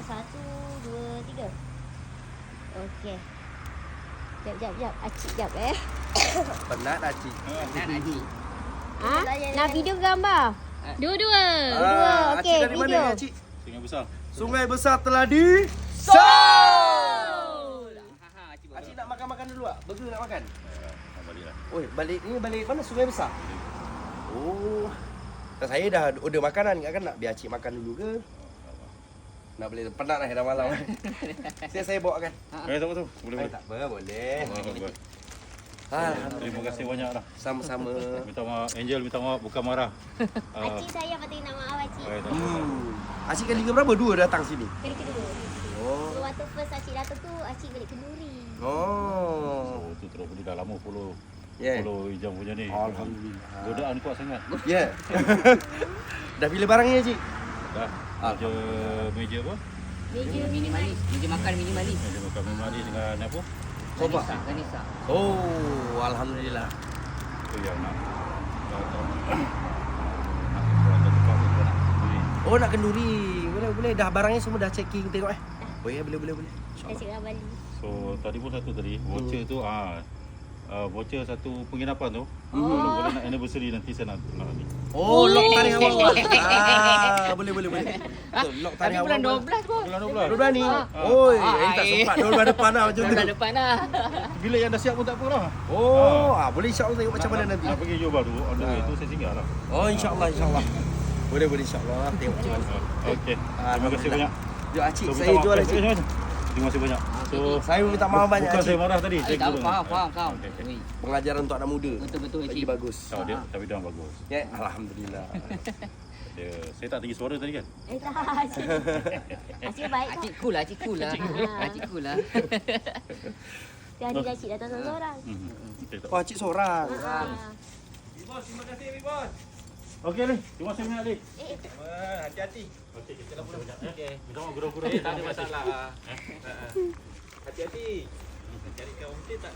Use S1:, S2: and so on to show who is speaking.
S1: Satu, dua, tiga. Okey. Jap. Acik jap
S2: Penat Acik.
S1: Ha? Nak video ke gambar? Dua-dua.
S2: Acik
S1: Okey,
S2: dari mana
S1: video.
S2: ni Acik?
S3: Sungai besar.
S2: Sungai Besar telah di Sol. Acik nak makan dulu tak? Burger nak makan?
S3: Baliklah.
S2: Oi, balik mana Sungai Besar? Oh. Saya dah order makanan, ingatkan nak biar Acik makan dulu ke? Nak boleh penat dah malam. Saya bawa kan.
S3: Tunggu. Boleh.
S2: Tak apa, boleh.
S3: Terima kasih banyak lah.
S2: Sama-sama.
S3: Minta maaf, Angel minta maaf, bukan marah.
S1: Acik saya patut nak maaf Acik.
S2: Acik kali ke berapa? Dua datang sini.
S1: Kali kedua.
S2: Oh.
S1: Waktu first Acik datang tu, Acik balik Kenduri.
S2: Oh.
S3: Tu terus boleh dah lama follow.
S2: Yeah.
S3: Follow Ijam punya ni.
S2: Alhamdulillah.
S3: Godaan kuat sangat.
S2: Ya. Dah pilih barangnya Cik?
S3: Dah. Meja apa?
S1: Meja
S4: Minimalis. Meja makan minimalis.
S3: Meja makan minimalis dengan apa?
S2: Sofa.
S4: Kanisa.
S2: Oh, alhamdulillah.
S3: Tu yang nak. Nak
S2: Oh, nak kenduri. Boleh. Dah barangnya semua dah checking tengok Boleh.
S1: Saya cakap Bali.
S3: So tadi pun satu tadi voucher tu voucher satu penginapan tu.
S1: Oh.
S3: Kalau boleh nak anniversary nanti saya nak ni.
S2: Oh, lock tarikh awal. Boleh. Betul, lock
S4: Tapi
S2: tarikh awal.
S4: bulan 12 pun.
S3: Bulan
S2: 12 ni. Oi, tak sempat 12 depan lah macam tu.
S4: Bulan depan lah.
S3: Bila yang dah siap pun tak apa lah.
S2: Oh, boleh insya-Allah tengok macam mana nanti.
S3: Nak pergi jual baru on the way tu saya singgah lah.
S2: Oh, insya-Allah. Boleh insya-Allah tengok macam mana.
S3: Okey. Terima kasih banyak.
S2: Jom Acik,
S3: So,
S2: saya
S3: minta
S2: jual
S3: maaf.
S2: Acik.
S3: Terima kasih banyak. So
S2: Saya minta maaf banyak
S3: bukan
S2: Acik.
S3: saya marah tadi.
S4: Eh, tahu, faham.
S3: Okey.
S2: Pengajaran untuk anak muda.
S4: Betul
S2: Lagi
S4: Cik.
S2: bagus.
S3: Tapi dia bagus.
S2: Ya, alhamdulillah.
S3: Saya tak tinggi suara tadi kan?
S1: Tak, Acik. Acik baik kok.
S4: Acik cool lah. Acik cool lah.
S1: Jadi Acik datang seorang-seorang.
S3: Okay, tak.
S2: Oh, Acik seorang.
S3: Bos, terima kasih bos. Okey ni, terima kasih banyak ni.
S2: Hati-hati.
S3: Okey, kita dah banyak ya. Minta maaf gurau-gurau.
S5: Tak ada masalah. Hati-hati. Cari kawan kita tak